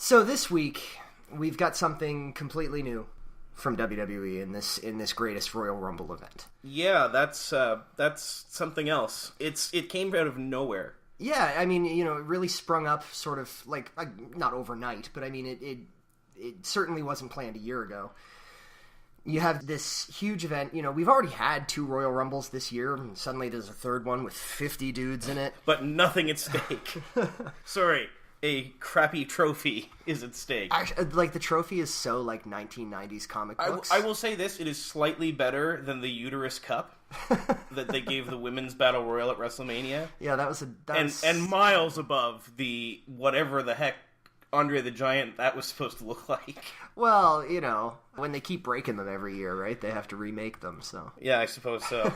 So this week, we've got something completely new from WWE in this greatest Royal Rumble event. Yeah, that's something else. It came out of nowhere. Yeah, I mean, it really sprung up sort of like not overnight, but I mean it certainly wasn't planned a year ago. You have this huge event. We've already had 2 Royal Rumbles this year, and suddenly there's a third one with 50 dudes in it. But nothing at stake. Sorry, a crappy trophy is at stake. The trophy is so 1990s comic books. I will say this, it is slightly better than the Uterus Cup that they gave the Women's Battle Royal at WrestleMania. Yeah, that was and miles above the whatever the heck Andre the Giant that was supposed to look like. Well, when they keep breaking them every year, right? They have to remake them, so. Yeah, I suppose so.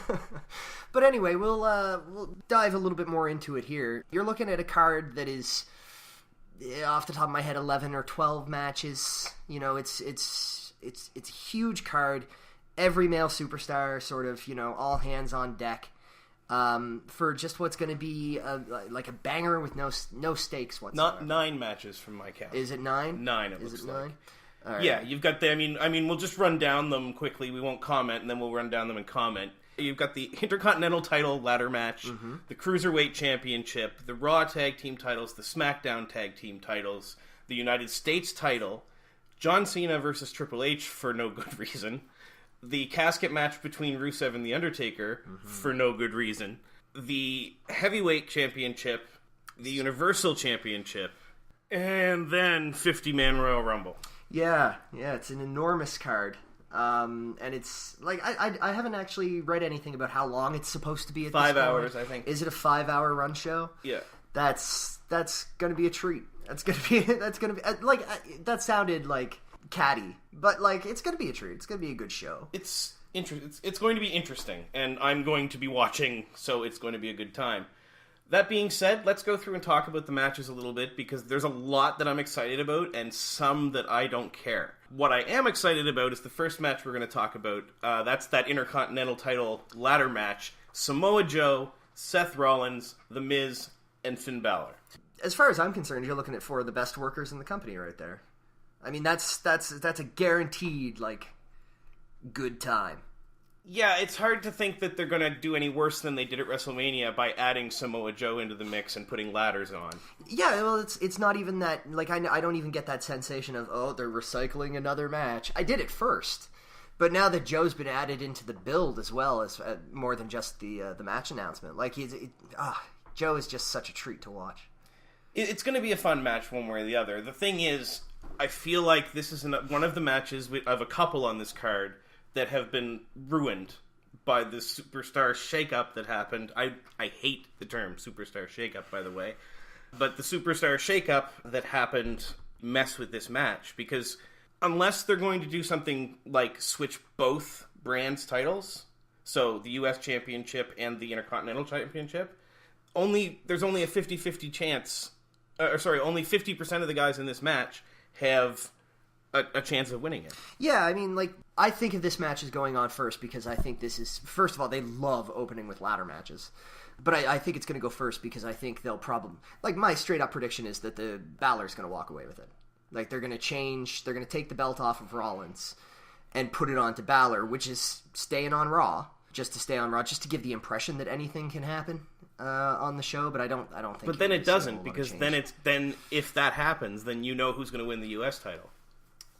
But anyway, we'll dive a little bit more into it here. You're looking at a card that is, off the top of my head, 11 or 12 matches. It's a huge card. Every male superstar, sort of, all hands on deck. For just what's going to be a banger with no stakes whatsoever. Not 9 matches from my count. Is it 9? 9, it looks like. Is it 9? All right. Yeah, you've got I mean, we'll just run down them quickly. We won't comment, and then we'll run down them and comment. You've got the Intercontinental title ladder match, the Cruiserweight Championship, the Raw Tag Team titles, the SmackDown Tag Team titles, the United States title, John Cena versus Triple H for no good reason, the casket match between Rusev and The Undertaker for no good reason, the Heavyweight Championship, the Universal Championship, and then 50-man Royal Rumble. Yeah, it's an enormous card. And it's I haven't actually read anything about how long it's supposed to be at 5 this hours, point. I think. Is it a 5-hour run show? Yeah. That's going to be a treat. That's going to be that sounded catty, but it's going to be a treat. It's going to be a good show. It's going to be interesting, and I'm going to be watching, so it's going to be a good time. That being said, let's go through and talk about the matches a little bit, because there's a lot that I'm excited about, and some that I don't care. What I am excited about is the first match we're going to talk about. That's that Intercontinental title ladder match. Samoa Joe, Seth Rollins, The Miz, and Finn Balor. As far as I'm concerned, you're looking at 4 of the best workers in the company right there. I mean, that's a guaranteed, good time. Yeah, it's hard to think that they're going to do any worse than they did at WrestleMania by adding Samoa Joe into the mix and putting ladders on. Yeah, well, it's not even that, I don't even get that sensation of, they're recycling another match. I did it first, but now that Joe's been added into the build as well as more than just the match announcement, Joe is just such a treat to watch. It's going to be a fun match one way or the other. The thing is, I feel like this is one of the matches of a couple on this card that have been ruined by the superstar shakeup that happened. I hate the term superstar shakeup, by the way. But the superstar shakeup that happened messed with this match, because unless they're going to do something like switch both brands' titles, so the U.S. Championship and the Intercontinental Championship, there's only a 50-50 chance, only 50% of the guys in this match have a chance of winning it. Yeah, I mean, I think of this match as going on first because I think this is, first of all, they love opening with ladder matches. But I think it's going to go first because I think they'll probably, my straight up prediction is that the Balor's going to walk away with it. They're going to take the belt off of Rollins and put it onto Balor, which is staying on Raw, just to give the impression that anything can happen on the show, but I don't think. But then it doesn't, because then if that happens, then you know who's going to win the U.S. title.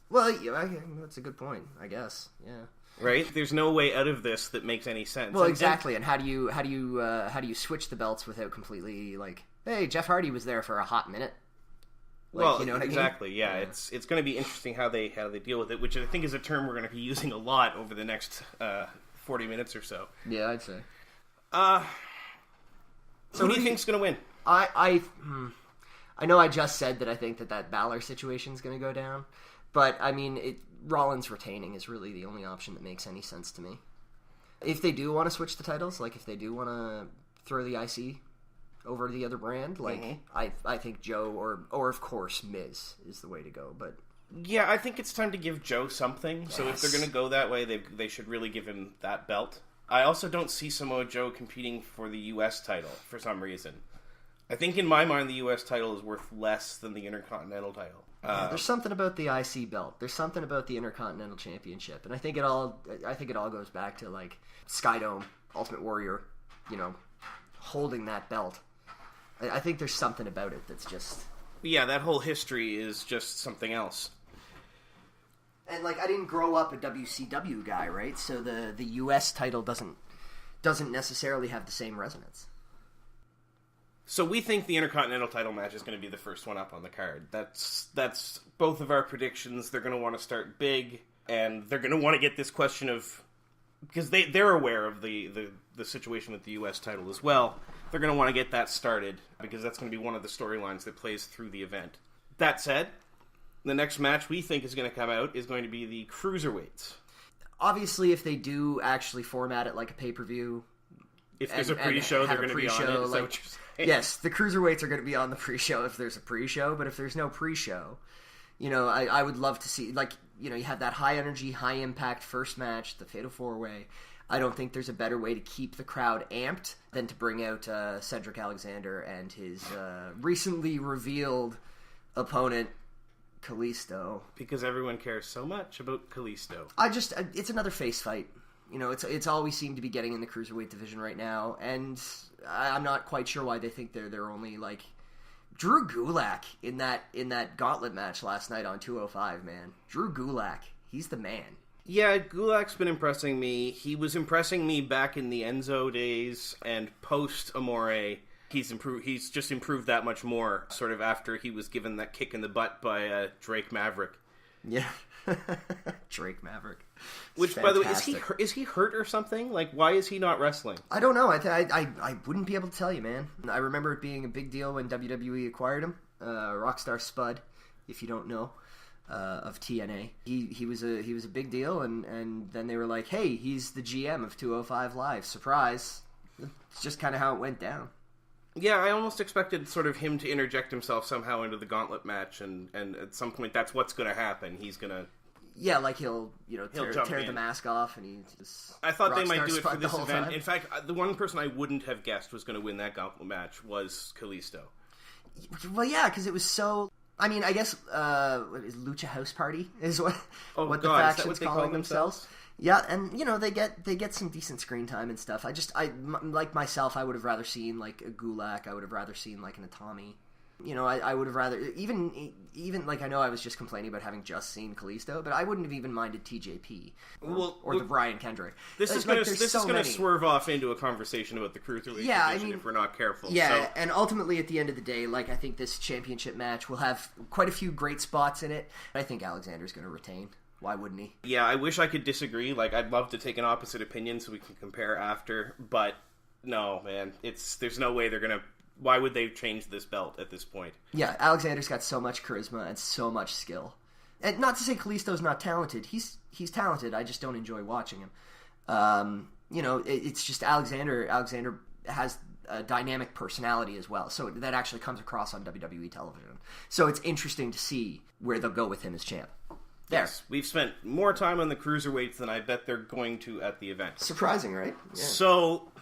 Well, yeah, that's a good point, I guess. Yeah. Right? There's no way out of this that makes any sense. Well, exactly. And how do you switch the belts without completely hey, Jeff Hardy was there for a hot minute. Well, you know what exactly. I mean? Yeah, it's going to be interesting how they deal with it, which I think is a term we're going to be using a lot over the next 40 minutes or so. Yeah, I'd say. So who do you think's going to win? I know I just said that I think that Balor situation is going to go down. But, I mean, Rollins retaining is really the only option that makes any sense to me. If they do want to switch the titles, if they do want to throw the IC over to the other brand, I think Joe or of course, Miz is the way to go. But yeah, I think it's time to give Joe something. Yes. So if they're going to go that way, they should really give him that belt. I also don't see Samoa Joe competing for the U.S. title for some reason. I think in my mind the U.S. title is worth less than the Intercontinental title. There's something about the IC belt. There's something about the Intercontinental Championship, and I think it all goes back to like Skydome, Ultimate Warrior, holding that belt. I think there's something about it that's just... Yeah, that whole history is just something else. And like, I didn't grow up a WCW guy, right? So the US title doesn't necessarily have the same resonance. So we think the Intercontinental title match is going to be the first one up on the card. That's both of our predictions. They're going to want to start big, and they're going to want to get this question of... Because they're aware of the situation with the U.S. title as well. They're going to want to get that started, because that's going to be one of the storylines that plays through the event. That said, the next match we think is going to come out is going to be the Cruiserweights. Obviously, if they do actually format it like a pay-per-view... If there's a pre-show, they're going to be on it. Is that what you're saying? Yes, the Cruiserweights are going to be on the pre-show if there's a pre-show, but if there's no pre-show, I would love to see, you have that high-energy, high-impact first match, the Fatal 4-Way. I don't think there's a better way to keep the crowd amped than to bring out Cedric Alexander and his recently revealed opponent, Kalisto. Because everyone cares so much about Kalisto. It's another face fight. It's all we seem to be getting in the Cruiserweight division right now, and I'm not quite sure why they think they're only, like... Drew Gulak in that gauntlet match last night on 205, man. Drew Gulak, he's the man. Yeah, Gulak's been impressing me. He was impressing me back in the Enzo days, and post-Amore, he's improved. He's just improved that much more, sort of after he was given that kick in the butt by Drake Maverick. Yeah. Drake Maverick. Which, by the way, is he hurt or something? Like, why is he not wrestling? I don't know. I wouldn't be able to tell you, man. I remember it being a big deal when WWE acquired him. Rockstar Spud, if you don't know, of TNA. He was a big deal, and then they were like, hey, he's the GM of 205 Live. Surprise. It's just kind of how it went down. Yeah, I almost expected sort of him to interject himself somehow into the gauntlet match, and at some point that's what's going to happen. He's going to... Yeah, like he'll tear the mask off, and he just... I thought they might do it for this event. Time. In fact, the one person I wouldn't have guessed was going to win that gauntlet match was Kalisto. Well, yeah, because it was so... I mean, I guess Lucha House Party is what the faction's calling themselves. Yeah, and they get some decent screen time and stuff. I like myself, I would have rather seen like a Gulak. I would have rather seen like an Itami. I would have rather even like, I know I was just complaining about having just seen Kalisto, but I wouldn't have even minded TJP or the Brian Kendrick. This is going to swerve off into a conversation about the Cruiserweight division if we're not careful. Yeah, so. And ultimately at the end of the day, like, I think this championship match will have quite a few great spots in it. I think Alexander's going to retain. Why wouldn't he? Yeah, I wish I could disagree. Like, I'd love to take an opposite opinion so we can compare after, but no, man, there's no way they're going to... Why would they change this belt at this point? Yeah, Alexander's got so much charisma and so much skill. And not to say Kalisto's not talented. He's talented. I just don't enjoy watching him. It's just Alexander has a dynamic personality as well. So that actually comes across on WWE television. So it's interesting to see where they'll go with him as champ. There. Yes, we've spent more time on the Cruiserweights than I bet they're going to at the event. Surprising, right? Yeah. So...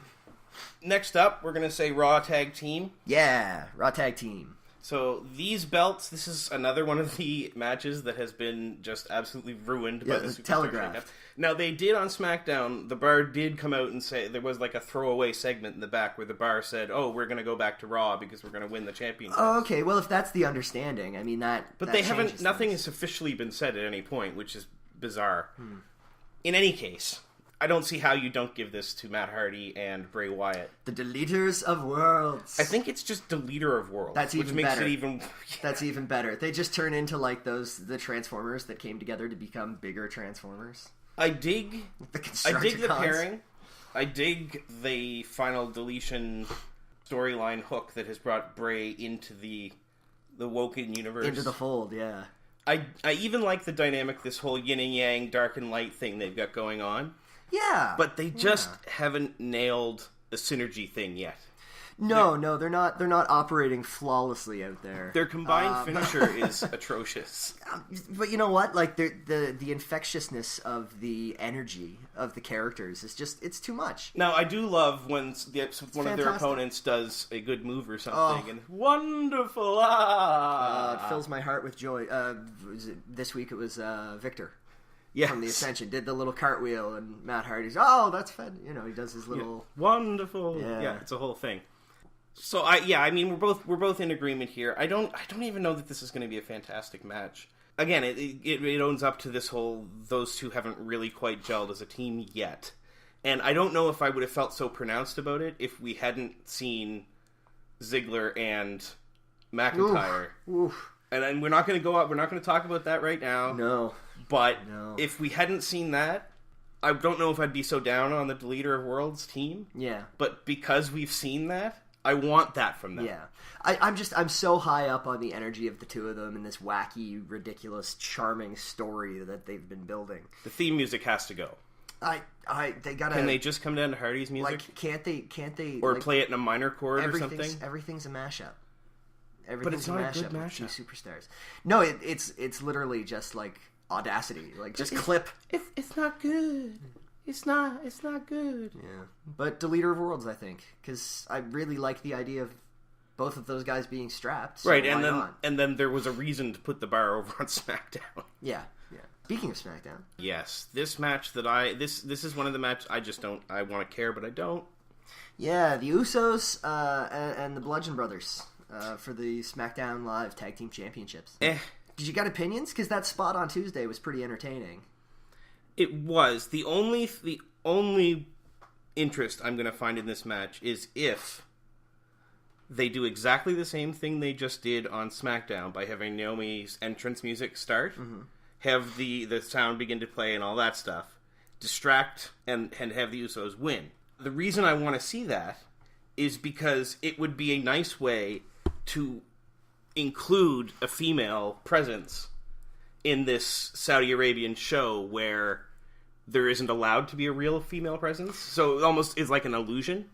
Next up, we're going to say Raw Tag Team. Yeah, Raw Tag Team. So these belts, this is another one of the matches that has been just absolutely ruined by the Superstar telegraph. Now, they did on SmackDown, the Bar did come out and say, there was like a throwaway segment in the back where the Bar said, oh, we're going to go back to Raw because we're going to win the championship. Oh, okay. Well, if that's the understanding, I mean, But they haven't, nothing has officially been said at any point, which is bizarre. In any case... I don't see how you don't give this to Matt Hardy and Bray Wyatt. The Deleters of Worlds. I think it's just Deleter of Worlds. That's even which makes better. It even... That's even better. They just turn into like the Transformers that came together to become bigger Transformers. I dig the pairing. I dig the final deletion storyline hook that has brought Bray into the Woken universe. Into the fold, yeah. I even like the dynamic, this whole yin and yang, dark and light thing they've got going on. Yeah. But they just haven't nailed the synergy thing yet. No, they're not. They're not operating flawlessly out there. Their combined finisher is atrocious. But you know what? Like the infectiousness of the energy of the characters is it's too much. Now I do love when one of their opponents does a good move or something, and wonderful. It fills my heart with joy. This week it was Victor. Yes. From the Ascension, did the little cartwheel, and Matt Hardy's, oh, that's fun. You know, he does his little wonderful. Yeah, it's a whole thing. So I mean, we're both in agreement here. I don't even know that this is going to be a fantastic match. Again, it owns up to this whole those two haven't really quite gelled as a team yet, and I don't know if I would have felt so pronounced about it if we hadn't seen Ziggler and McIntyre. Oof. And we're not going to go up. We're not going to talk about that right now. No. But if we hadn't seen that, I don't know if I'd be so down on the Deleter of Worlds team. Yeah. But because we've seen that, I want that from them. Yeah. I'm so high up on the energy of the two of them in this wacky, ridiculous, charming story that they've been building. The theme music has to go. They gotta. Can they just come down to Hardy's music? Like, can't they? Or play it in a minor chord or something? Everything's a mashup. But it's not a good mashup. Two superstars. No, it's literally just like Audacity. Like just clip. It's not good. It's not good. Yeah, but Deleter of Worlds, I think, because I really like the idea of both of those guys being strapped. So right, and then there was a reason to put the bar over on SmackDown. Yeah. Speaking of SmackDown, yes, this match that this is one of the matches I want to care, but I don't. Yeah, the Usos and the Bludgeon Brothers. For the SmackDown Live Tag Team Championships. Did you got opinions? Because that spot on Tuesday was pretty entertaining. It was. The only interest I'm going to find in this match is if they do exactly the same thing they just did on SmackDown by having Naomi's entrance music start, have the sound begin to play and all that stuff, distract, and have the Usos win. The reason I want to see that is because it would be a nice way to include a female presence in this Saudi Arabian show where there isn't allowed to be a real female presence. So it almost is like an illusion.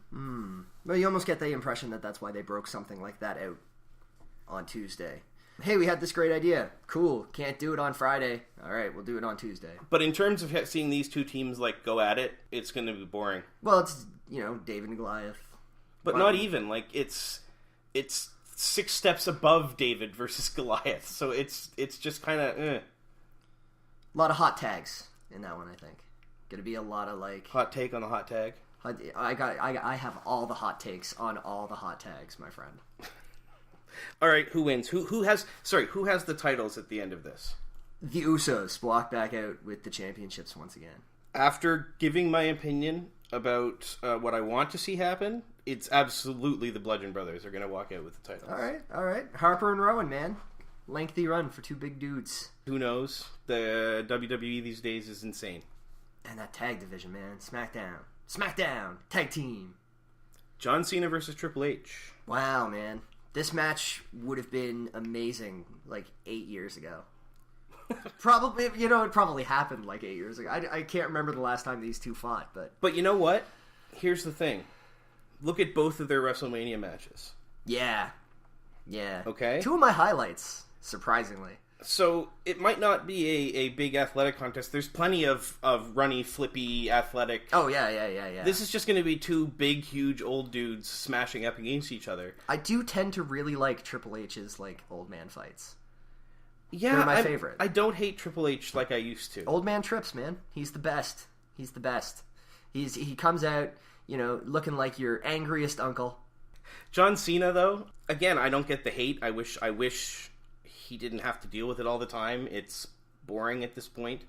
Well, you almost get the impression that that's why they broke something like that out on Tuesday. Hey, we had this great idea. Cool. Can't do it on Friday. All right, we'll do it on Tuesday. But in terms of seeing these two teams like go at it, it's going to be boring. Well, it's, David and Goliath. But not even. Like, it's 6 steps above David versus Goliath. So it's just kind of A lot of hot tags in that one, I think. Gonna be a lot of like hot take on the hot tag. I have all the hot takes on all the hot tags, my friend. All right, who wins? Who has the titles at the end of this? The Usos walk back out with the championships once again. After giving my opinion about what I want to see happen, it's absolutely the Bludgeon Brothers are going to walk out with the titles. All right. Harper and Rowan, man. Lengthy run for two big dudes. Who knows? The WWE these days is insane. And that tag division, man. SmackDown. Tag team. John Cena versus Triple H. Wow, man. This match would have been amazing like 8 years ago. Probably, it probably happened like 8 years ago. I can't remember the last time these two fought, but... But you know what? Here's the thing. Look at both of their WrestleMania matches. Yeah. Okay? 2 of my highlights, surprisingly. So, it might not be a big athletic contest. There's plenty of runny, flippy, athletic... Oh, yeah. This is just going to be 2 big, huge, old dudes smashing up against each other. I do tend to really like Triple H's, old man fights. Yeah, they're my favorite. I don't hate Triple H like I used to. Old man trips, man. He's the best. He comes out, looking like your angriest uncle. John Cena, though, again, I don't get the hate. I wish he didn't have to deal with it all the time. It's boring at this point.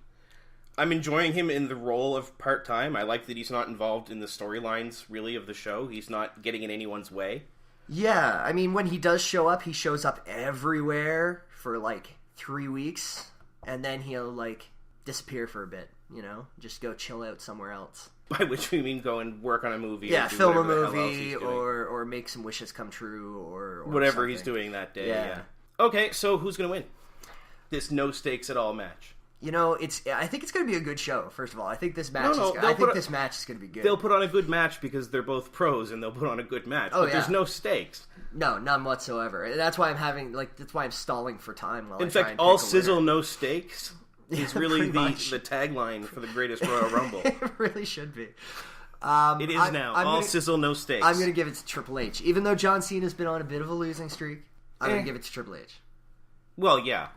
I'm enjoying him in the role of part-time. I like that he's not involved in the storylines, really, of the show. He's not getting in anyone's way. Yeah, I mean, when he does show up, he shows up everywhere for, 3 weeks, and then he'll, disappear for a bit, Just go chill out somewhere else. By which we mean go and work on a movie. Yeah, film a movie, or make some wishes come true, or whatever something. He's doing that day, yeah. Okay, so who's going to win this no-stakes-at-all match? You know, I think it's going to be a good show. First of all, I think this match. This match is going to be good. They'll put on a good match because they're both pros, and they'll put on a good match. Oh, but there's no stakes. No, none whatsoever. And that's why I'm stalling for time. In fact, all sizzle, no stakes is really the tagline for the greatest Royal Rumble. It really should be. It is now. All sizzle, no stakes. I'm going to give it to Triple H, even though John Cena's been on a bit of a losing streak. I'm going to give it to Triple H. Well, yeah.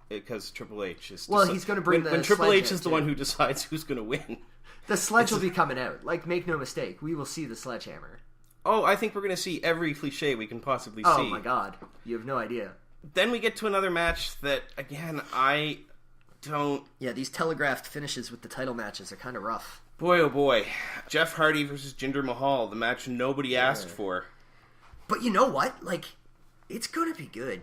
Because Triple H is... he's going to bring when Triple H is the one who decides who's going to win. The sledge will be coming out. Like, make no mistake. We will see the sledgehammer. Oh, I think we're going to see every cliche we can possibly see. Oh, my God. You have no idea. Then we get to another match that, again, I don't... Yeah, these telegraphed finishes with the title matches are kind of rough. Boy, oh boy. Jeff Hardy versus Jinder Mahal. The match nobody asked for. But you know what? Like, it's going to be good.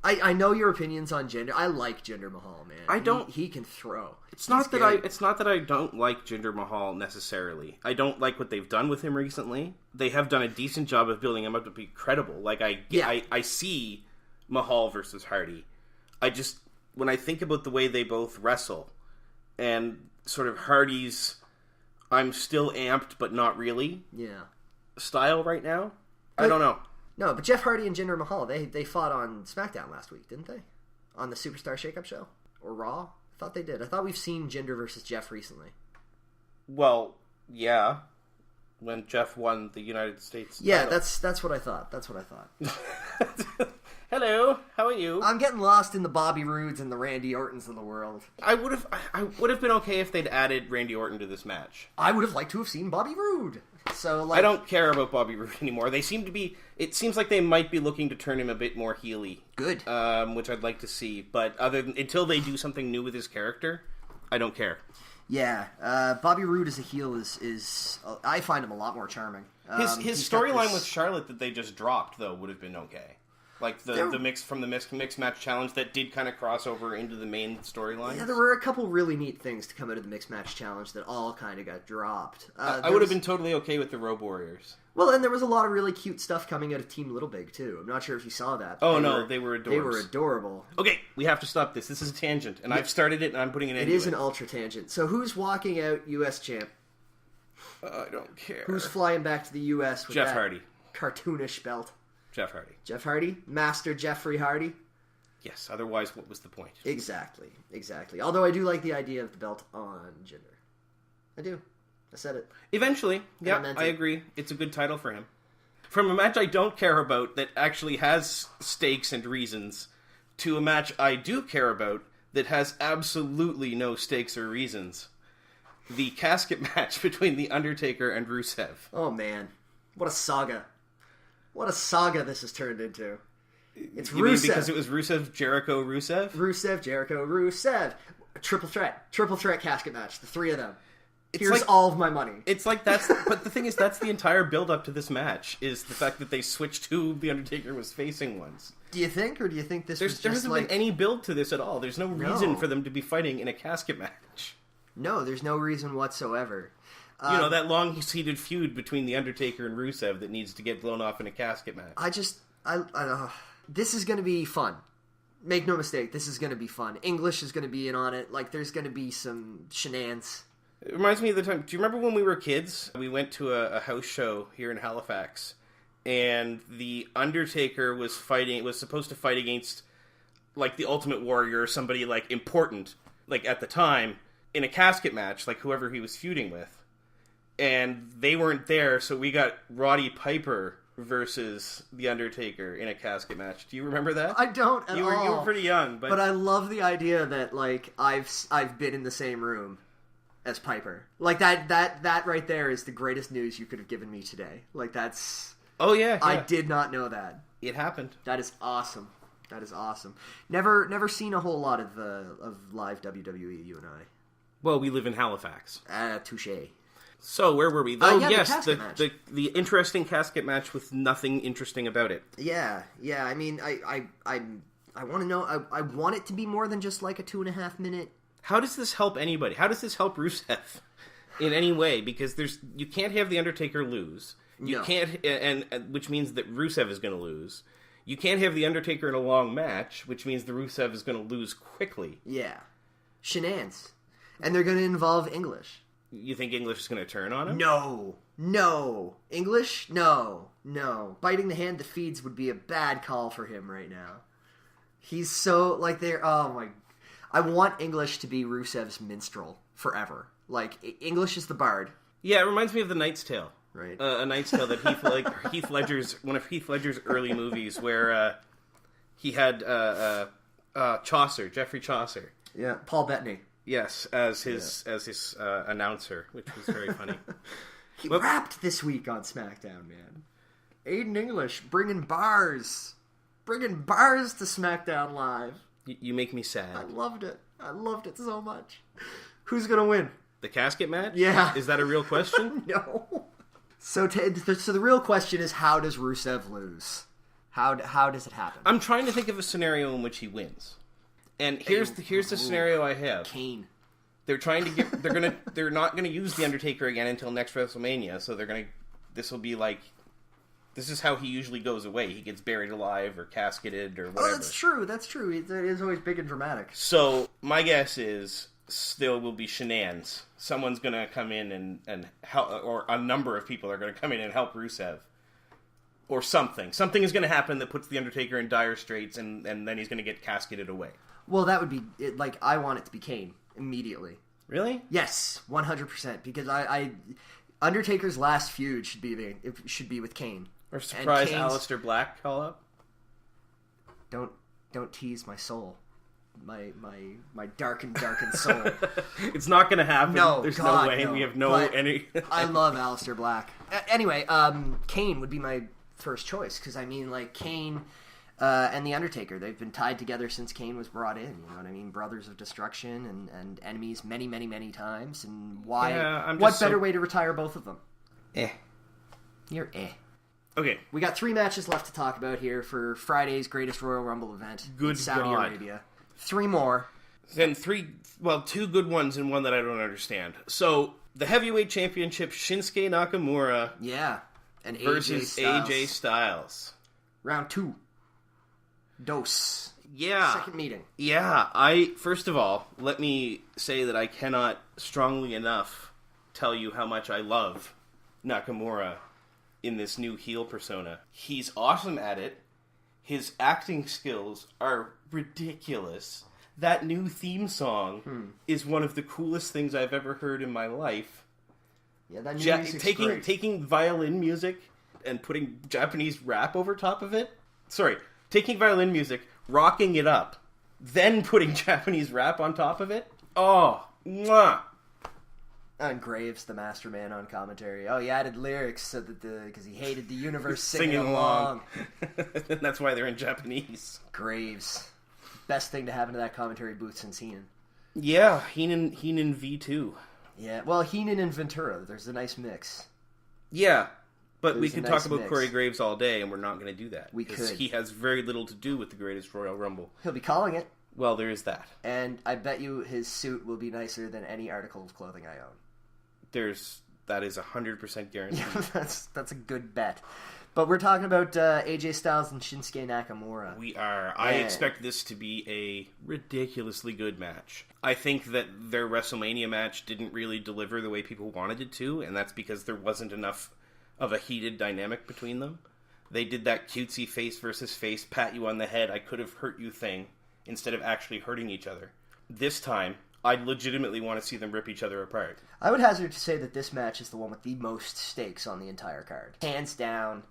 I know your opinions on Jinder. I like Jinder Mahal, man. He can throw. It's not that I don't like Jinder Mahal necessarily. I don't like what they've done with him recently. They have done a decent job of building him up to be credible. Like I see Mahal versus Hardy. When I think about the way they both wrestle and sort of Hardy's I'm still amped but not really style right now, I don't know. No, but Jeff Hardy and Jinder Mahal, they fought on SmackDown last week, didn't they? On the Superstar Shakeup show? Or Raw? I thought they did. I thought we've seen Jinder versus Jeff recently. Well, yeah. When Jeff won the United States title. Yeah, that's what I thought. That's what I thought. Hello, how are you? I'm getting lost in the Bobby Roodes and the Randy Ortons of the world. I would have been okay if they'd added Randy Orton to this match. I would have liked to have seen Bobby Roode. So I don't care about Bobby Roode anymore. It seems like they might be looking to turn him a bit more heely. Good. Which I'd like to see, but until they do something new with his character, I don't care. Yeah, Bobby Roode as a heel is I find him a lot more charming. His storyline with Charlotte that they just dropped though would have been okay. Like the mix from the mixed match challenge that did kind of cross over into the main storyline. Yeah, there were a couple really neat things to come out of the mixed match challenge that all kind of got dropped. I would have been totally okay with the Road Warriors. Well, and there was a lot of really cute stuff coming out of Team Little Big too. I'm not sure if you saw that. Oh no, they were adorable. They were adorable. Okay, we have to stop this. This is a tangent, and I've started it, and I'm putting it in. It is an ultra tangent. So who's walking out U.S. champ? I don't care. Who's flying back to the U.S. with Jeff Hardy? Cartoonish belt. Jeff Hardy. Jeff Hardy? Master Jeffrey Hardy? Yes, otherwise what was the point? Exactly. Although I do like the idea of the belt on Jinder. I do. I said it. Eventually. Yeah, I agree. It's a good title for him. From a match I don't care about that actually has stakes and reasons to a match I do care about that has absolutely no stakes or reasons. The casket match between The Undertaker and Rusev. Oh man. What a saga. What a saga this has turned into. It's you Rusev. Mean because it was Rusev, Jericho, Rusev? Rusev, Jericho, Rusev. Triple threat casket match. The three of them. Here's like, all of my money. It's like that's... but the thing is, that's the entire build-up to this match, is the fact that they switched who The Undertaker was facing once. Do you think, or do you think this was just there hasn't been any build to this at all. There's no reason for them to be fighting in a casket match. No, there's no reason whatsoever. That long-seated feud between The Undertaker and Rusev that needs to get blown off in a casket match. This is going to be fun. Make no mistake, this is going to be fun. English is going to be in on it. Like, there's going to be some shenanigans. It reminds me of the time... Do you remember when we were kids? We went to a house show here in Halifax, and The Undertaker was supposed to fight against, like, the Ultimate Warrior or somebody, like, important, like, at the time, in a casket match, like, whoever he was feuding with. And they weren't there, so we got Roddy Piper versus The Undertaker in a casket match. Do you remember that? I don't at all. You were pretty young, but I love the idea that like I've been in the same room as Piper. Like that right there is the greatest news you could have given me today. Like that's Oh yeah. I did not know that. It happened. That is awesome. Never seen a whole lot of live WWE, you and I. Well, we live in Halifax. Touche. So, where were we? Oh, yes, the interesting casket match with nothing interesting about it. Yeah. I mean, I want to know. I want it to be more than just like a 2.5 minute. How does this help anybody? How does this help Rusev in any way? Because you can't have The Undertaker lose. You can't, and which means that Rusev is going to lose. You can't have The Undertaker in a long match, which means the Rusev is going to lose quickly. Yeah. Shenanigans. And they're going to involve English. You think English is going to turn on him? No. English? No. Biting the hand that feeds would be a bad call for him right now. He's so, like, oh my... I want English to be Rusev's minstrel forever. Like, English is the bard. Yeah, it reminds me of The Knight's Tale. Right. A Knight's Tale that Heath Ledger's... One of Heath Ledger's early movies where he had Chaucer, Geoffrey Chaucer. Yeah, Paul Bettany. Yes, as his announcer, which was very funny. He rapped this week on SmackDown, man. Aiden English bringing bars to SmackDown Live. You make me sad. I loved it so much. Who's gonna win? The casket match? Yeah. Is that a real question? No. So the real question is, how does Rusev lose? How does it happen? I'm trying to think of a scenario in which he wins. And here's the scenario I have. Kane. They're trying to get. They're not gonna use the Undertaker again until next WrestleMania. So this will be like. This is how he usually goes away. He gets buried alive or casketed or whatever. Oh, that's true. It is always big and dramatic. So my guess is there will be shenanigans. Someone's gonna come in and help, or a number of people are gonna come in and help Rusev. Or something. Something is gonna happen that puts the Undertaker in dire straits, and then he's gonna get casketed away. Well, that would be like, I want it to be Kane immediately. Really? Yes, 100%. Because Undertaker's last feud should be with Kane. Or surprise Aleister Black call up. Don't tease my soul, my darkened soul. It's not going to happen. No, there's God, no way. no. We have any. I love Aleister Black. Anyway, Kane would be my first choice because like Kane. And The Undertaker, they've been tied together since Kane was brought in. You know what I mean? Brothers of destruction and enemies many, many, many times. And why? Yeah, what better way to retire both of them? You're Okay. We got 3 matches left to talk about here for Friday's Greatest Royal Rumble event in Saudi Arabia. 3 more. Then 2 good ones and one that I don't understand. So, the Heavyweight Championship, Shinsuke Nakamura. Yeah. And versus AJ Styles. Round 2. Dose. Yeah. Second meeting. Yeah. First of all, let me say that I cannot strongly enough tell you how much I love Nakamura in this new heel persona. He's awesome at it. His acting skills are ridiculous. That new theme song is one of the coolest things I've ever heard in my life. Yeah, that new music's great. Taking violin music and putting Japanese rap over top of it. Sorry. Taking violin music, rocking it up, then putting Japanese rap on top of it. Oh, mwah! And Graves, the master man on commentary. Oh, he added lyrics so that because he hated the universe singing along. And that's why they're in Japanese. Graves, best thing to happen to that commentary booth since Heenan. Yeah, Heenan V2. Yeah, well, Heenan and Ventura. There's a nice mix. Yeah. But we could talk about Corey Graves all day, and we're not going to do that. We could. He has very little to do with the Greatest Royal Rumble. He'll be calling it. Well, there is that. And I bet you his suit will be nicer than any article of clothing I own. That is 100% guaranteed. Yeah, that's a good bet. But we're talking about AJ Styles and Shinsuke Nakamura. We are. I expect this to be a ridiculously good match. I think that their WrestleMania match didn't really deliver the way people wanted it to, and that's because there wasn't enough of a heated dynamic between them. They did that cutesy face versus face, pat you on the head, I could have hurt you thing, instead of actually hurting each other. This time, I legitimately want to see them rip each other apart. I would hazard to say that this match is the one with the most stakes on the entire card. Hands down,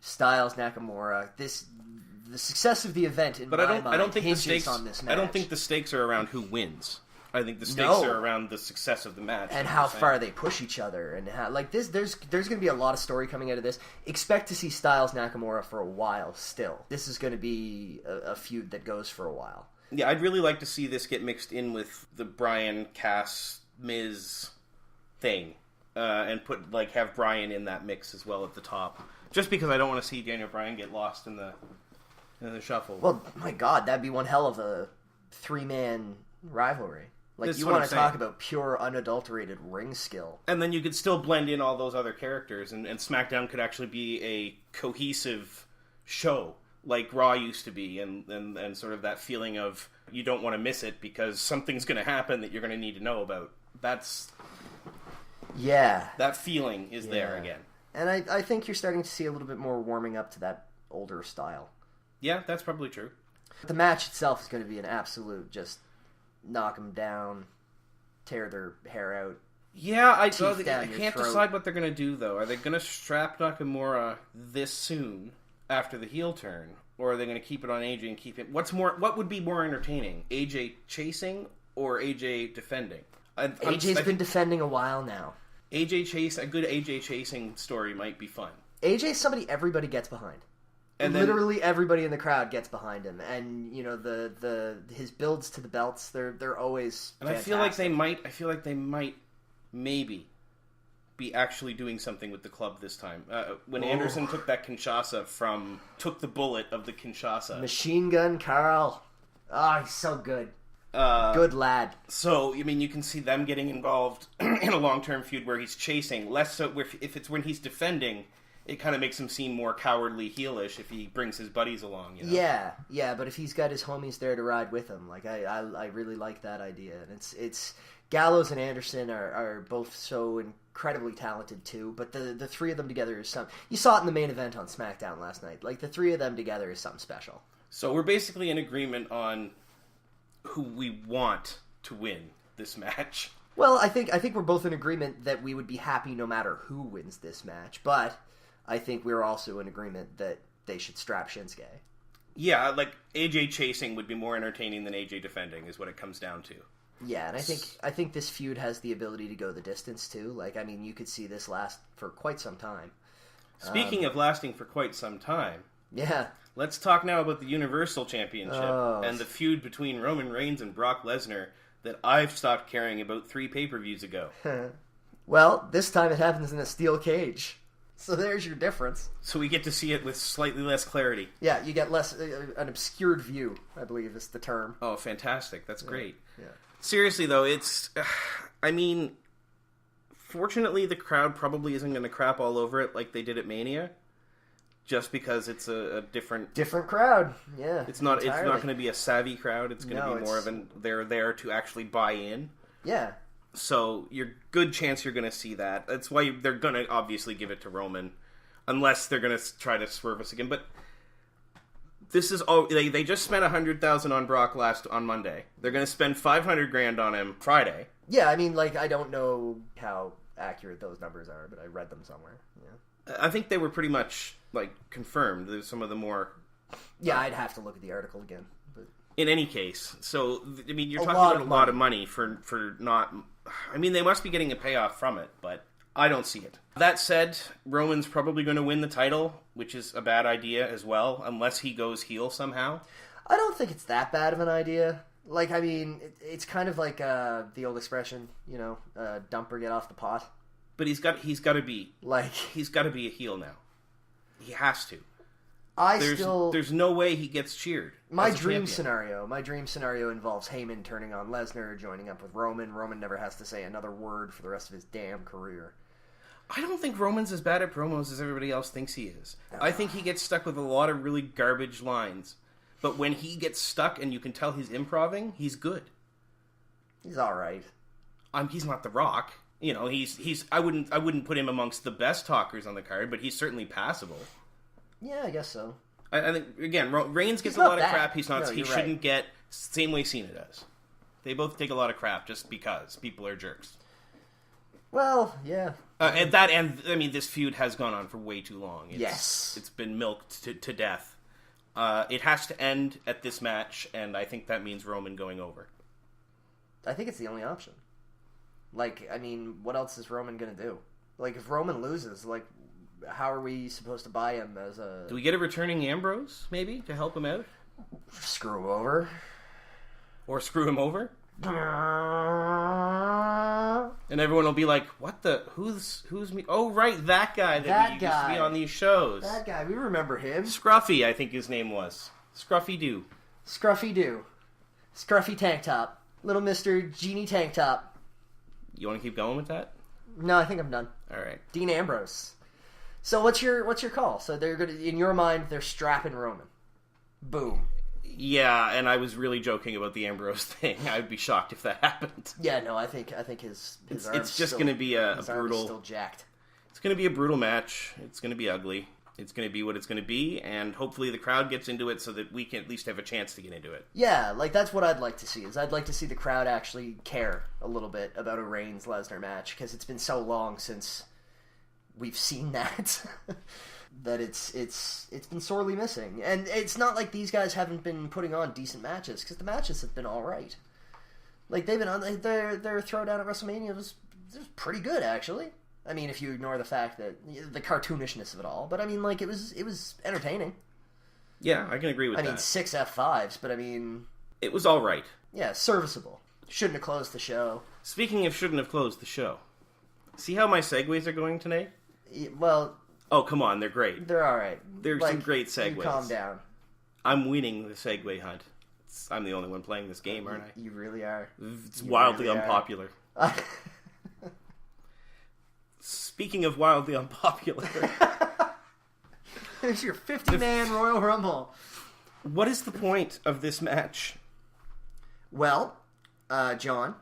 Styles, Nakamura, the success of the event in my mind I don't think hinges the stakes, on this match. I don't think the stakes are around who wins. I think the stakes are around the success of the match. And how far they push each other. And how, like this, there's going to be a lot of story coming out of this. Expect to see Styles Nakamura for a while still. This is going to be a feud that goes for a while. Yeah, I'd really like to see this get mixed in with the Bryan, Cass, Miz thing. And have Bryan in that mix as well at the top. Just because I don't want to see Daniel Bryan get lost in the shuffle. Well, my God, that'd be one hell of a 3-man rivalry. Like, you want to talk about pure, unadulterated ring skill. And then you could still blend in all those other characters, and SmackDown could actually be a cohesive show like Raw used to be, and sort of that feeling of you don't want to miss it because something's going to happen that you're going to need to know about. That feeling is there again. And I think you're starting to see a little bit more warming up to that older style. Yeah, that's probably true. The match itself is going to be an absolute just knock them down, tear their hair out. Yeah, I can't decide what they're going to do, though. Are they going to strap Nakamura this soon after the heel turn? Or are they going to keep it on AJ and keep it... What would be more entertaining? AJ chasing or AJ defending? AJ's been defending a while now. A good AJ chasing story might be fun. AJ's somebody everybody gets behind. And literally everybody in the crowd gets behind him, and his builds to the belts, they're always. And fantastic. I feel like they might maybe be actually doing something with the club this time. When Anderson took the bullet of the Kinshasa, Machine Gun Carl, he's so good. Good lad. So, you can see them getting involved in a long-term feud where he's chasing. Less so if it's when he's defending, it kind of makes him seem more cowardly heelish if he brings his buddies along. Yeah, but if he's got his homies there to ride with him, like I really like that idea. And it's Gallows and Anderson are both so incredibly talented too. But the three of them together is something. You saw it in the main event on SmackDown last night. Like the three of them together is something special. So we're basically in agreement on who we want to win this match. Well, I think we're both in agreement that we would be happy no matter who wins this match, but I think we're also in agreement that they should strap Shinsuke. Yeah, like AJ chasing would be more entertaining than AJ defending is what it comes down to. Yeah, and I think this feud has the ability to go the distance too. Like, you could see this last for quite some time. Speaking of lasting for quite some time. Yeah. Let's talk now about the Universal Championship and the feud between Roman Reigns and Brock Lesnar that I've stopped caring about 3 pay-per-views ago. Well, this time it happens in a steel cage. So there's your difference. So we get to see it with slightly less clarity. Yeah, you get less an obscured view, I believe is the term. Oh, fantastic. That's great. Yeah. Seriously, though, it's... fortunately, the crowd probably isn't going to crap all over it like they did at Mania. Just because it's a different crowd, yeah. It's not going to be a savvy crowd. It's going to be more of they're there to actually buy in. Yeah. So good chance you're going to see that. That's why they're going to obviously give it to Roman, unless they're going to try to swerve us again. But this is all they just spent $100,000 on Brock on Monday. They're going to spend $500,000 on him Friday. Yeah, I don't know how accurate those numbers are, but I read them somewhere. Yeah. I think they were pretty much confirmed. There's some of the more. Yeah, I'd have to look at the article again. But in any case, so you're talking about a lot of money for not. They must be getting a payoff from it, but I don't see it. That said, Roman's probably going to win the title, which is a bad idea as well, unless he goes heel somehow. I don't think it's that bad of an idea. It's kind of like the old expression, dump or get off the pot. But he's got to be he's got to be a heel now. He has to. There's no way he gets cheered. My dream scenario involves Heyman turning on Lesnar, joining up with Roman. Roman never has to say another word for the rest of his damn career. I don't think Roman's as bad at promos as everybody else thinks he is. I think he gets stuck with a lot of really garbage lines. But when he gets stuck and you can tell he's improvising, he's good. He's all right. He's not The Rock. He's. I wouldn't put him amongst the best talkers on the card, but he's certainly passable. Yeah, I guess so. I think again, Reigns gets a lot of crap. He's not. No, he shouldn't get same way Cena does. They both take a lot of crap just because people are jerks. Well, yeah. This feud has gone on for way too long. It's been milked to death. It has to end at this match, and I think that means Roman going over. I think it's the only option. What else is Roman going to do? If Roman loses, how are we supposed to buy him as a... Do we get a returning Ambrose, maybe, to help him out? Screw him over. Or screw him over? And everyone will be like, what the... Who's me? Oh, right, that guy that used to be on these shows. That guy, we remember him. Scruffy, I think his name was. Scruffy Doo. Scruffy tank top. Little Mr. Genie tank top. You want to keep going with that? No, I think I'm done. All right. Dean Ambrose. So what's your call? So they're gonna, in your mind, they're strapping Roman. Boom. Yeah, and I was really joking about the Ambrose thing. I'd be shocked if that happened. Yeah, no, I think his it's just going to be a brutal. Still jacked. It's going to be a brutal match. It's going to be ugly. It's going to be what it's going to be, and hopefully the crowd gets into it so that we can at least have a chance to get into it. Yeah, like that's what I'd like to see. I'd like to see the crowd actually care a little bit about a Reigns-Lesnar match, because it's been so long since we've seen that that it's been sorely missing. And it's not like these guys haven't been putting on decent matches, because the matches have been all right. Like they've been on their throwdown at WrestleMania was pretty good, actually. I mean, if you ignore the fact that the cartoonishness of it all, but I mean, like it was entertaining. Yeah, I can agree with that. I mean, 6 F5s, but I mean, it was all right. Yeah, serviceable. Shouldn't have closed the show. Speaking of shouldn't have closed the show, see how my segues are going today? Well, oh come on, they're great. They're all right. They're some great segues. You calm down. I'm winning the segue hunt. I'm the only one playing this game, aren't I? You really are. It's wildly unpopular. Speaking of wildly unpopular, there's your 50-man Royal Rumble. What is the point of this match? Well, John,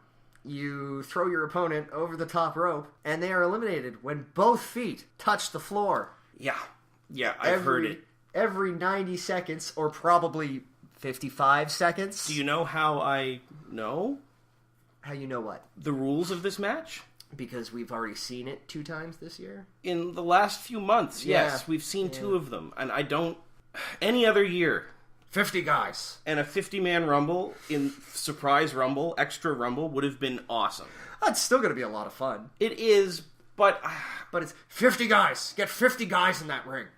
you throw your opponent over the top rope, and they are eliminated when both feet touch the floor. Yeah, I've heard it. Every 90 seconds, or probably 55 seconds. Do you know how I know? How you know what? The rules of this match? Because we've already seen it 2 times this year? In the last few months, yes. We've seen 2 of them. And I don't... Any other year... 50 guys. And a 50-man Rumble, in Surprise Rumble, Extra Rumble, would have been awesome. It's still going to be a lot of fun. It is, but... But it's 50 guys. Get 50 guys in that ring.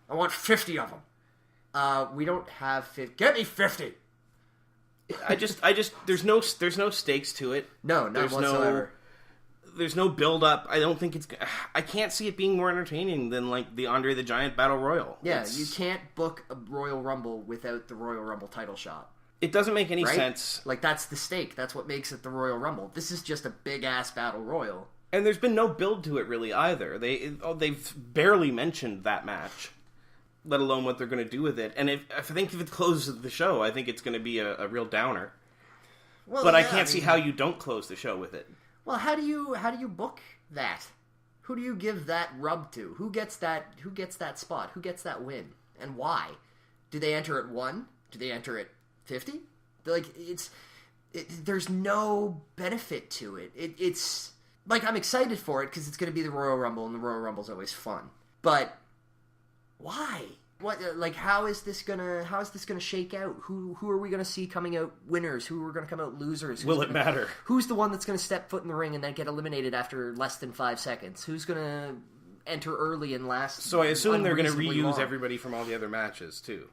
I want 50 of them. We don't have 50. Get me 50! I just... There's no stakes to it. No, none whatsoever. There's no build-up. I don't think it's... I can't see it being more entertaining than, like, the Andre the Giant Battle Royal. Yeah, you can't book a Royal Rumble without the Royal Rumble title shot. It doesn't make any sense. Like, that's the stake. That's what makes it the Royal Rumble. This is just a big-ass Battle Royal. And there's been no build to it, really, either. They've barely mentioned that match, let alone what they're going to do with it. And I think if it closes the show, I think it's going to be a real downer. Well, but yeah, I can't see how you don't close the show with it. Well, how do you book that? Who do you give that rub to? Who gets that spot? Who gets that win? And why? Do they enter at 1? Do they enter at 50? Like there's no benefit to it. It's like I'm excited for it because it's going to be the Royal Rumble, and the Royal Rumble's always fun. But why? What, like, how is this gonna shake out? Who are we gonna see coming out winners? Who are gonna come out losers? Will it matter? Who's the one that's gonna step foot in the ring and then get eliminated after less than 5 seconds? Who's gonna enter early and last? So I assume they're gonna reuse long? Everybody from all the other matches too.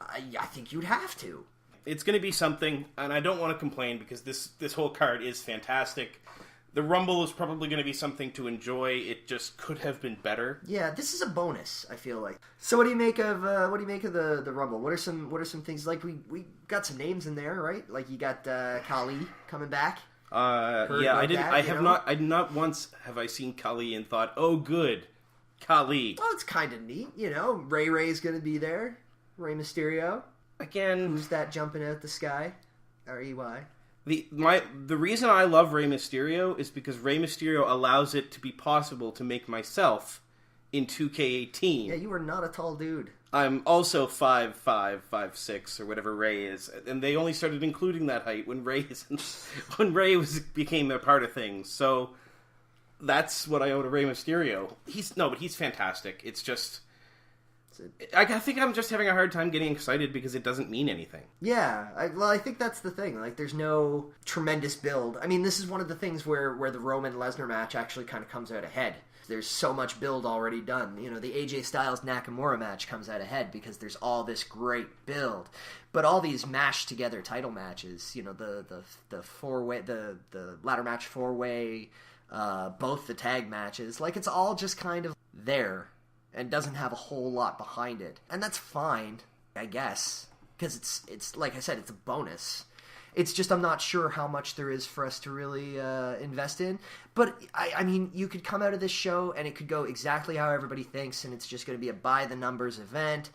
I think you'd have to. It's gonna be something, and I don't want to complain because this whole card is fantastic. The Rumble is probably going to be something to enjoy. It just could have been better. Yeah, this is a bonus, I feel like. So what do you make of the Rumble? What are some things, like we got some names in there, right? Like you got Khali coming back. Not once have I seen Khali and thought, "Oh good, Khali." Oh, it's kind of neat, you know. Ray's going to be there. Rey Mysterio. Again, who's that jumping out the sky? R-E-Y. The reason I love Rey Mysterio is because Rey Mysterio allows it to be possible to make myself in 2K18. Yeah, you are not a tall dude. I'm also 5'5", 5'6", or whatever Rey is, and they only started including that height when Rey became a part of things. So that's what I owe to Rey Mysterio. He's fantastic. It's just. I think I'm just having a hard time getting excited because it doesn't mean anything. Yeah, I think that's the thing. Like, there's no tremendous build. I mean, this is one of the things where the Roman-Lesnar match actually kind of comes out ahead. There's so much build already done. You know, the AJ Styles-Nakamura match comes out ahead because there's all this great build. But all these mashed together title matches, you know, the four-way, the ladder match four-way, both the tag matches, like, it's all just kind of there. And doesn't have a whole lot behind it. And that's fine, I guess. Because it's like I said, it's a bonus. It's just I'm not sure how much there is for us to really invest in. But, I mean, you could come out of this show and it could go exactly how everybody thinks, and it's just going to be a by-the-numbers event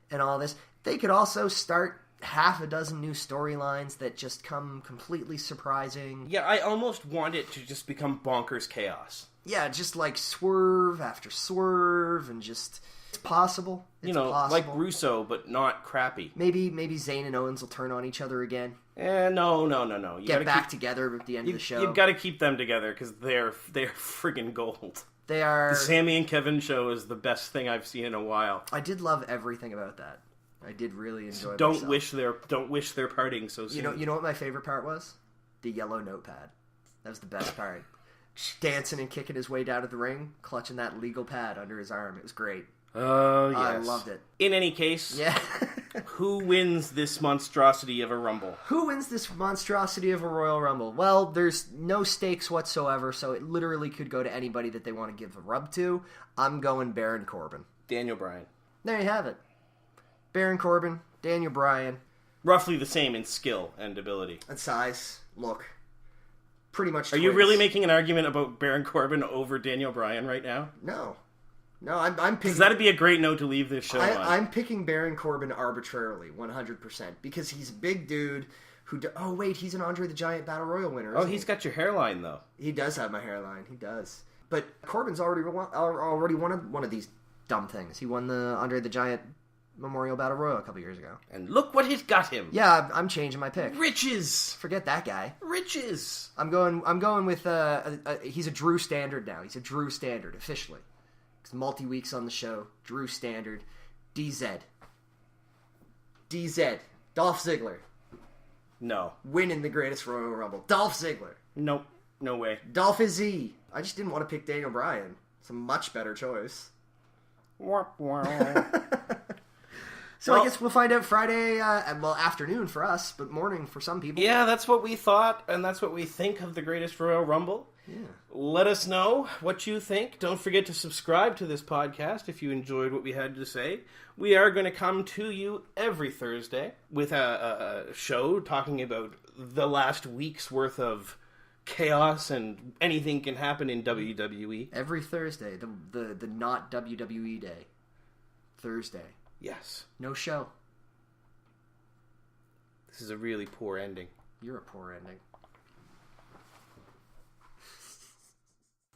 and all this. They could also start half a dozen new storylines that just come completely surprising. Yeah, I almost want it to just become bonkers chaos. Yeah, just like swerve after swerve, and just... It's possible. It's possible. Like Russo, but not crappy. Maybe Zayn and Owens will turn on each other again. No. Get back together at the end of the show. You've got to keep them together, because they're friggin' gold. They are... The Sammy and Kevin show is the best thing I've seen in a while. I did love everything about that. I did really enjoy Don't myself. wish they're parting so soon. You know what my favorite part was? The yellow notepad. That was the best part. Dancing and kicking his way down to the ring, clutching that legal pad under his arm. It was great. Oh, yes. I loved it. In any case, yeah. Who wins this monstrosity of a Rumble? Who wins this monstrosity of a Royal Rumble? Well, there's no stakes whatsoever, so it literally could go to anybody that they want to give a rub to. I'm going Baron Corbin. Daniel Bryan. There you have it. Baron Corbin, Daniel Bryan. Roughly the same in skill and ability. And size. Look. Pretty much twins. Are you really making an argument about Baron Corbin over Daniel Bryan right now? No, I'm picking... Because that'd be a great note to leave this show on. I'm picking Baron Corbin arbitrarily, 100%, because he's a big dude who... Oh, wait, he's an Andre the Giant Battle Royal winner, Oh, he's got your hairline, though. He does have my hairline, he does. But Corbin's already won one of these dumb things. He won the Andre the Giant Memorial Battle Royal a couple years ago. And look what it got him. Yeah, I'm changing my pick. Riches. Forget that guy. Riches. I'm going with he's a Drew standard now. He's a Drew standard officially. It's multi-weeks on the show. Drew standard. DZ. Dolph Ziggler. No. Winning the greatest Royal Rumble. Dolph Ziggler. Nope. No way. Dolph is Z. I just didn't want to pick Daniel Bryan. It's a much better choice. So I guess we'll find out Friday, afternoon for us, but morning for some people. Yeah, that's what we thought, and that's what we think of the greatest Royal Rumble. Yeah. Let us know what you think. Don't forget to subscribe to this podcast if you enjoyed what we had to say. We are going to come to you every Thursday with a show talking about the last week's worth of chaos and anything can happen in WWE. Every Thursday, the not WWE day. Thursday. Yes. No show. This is a really poor ending. You're a poor ending.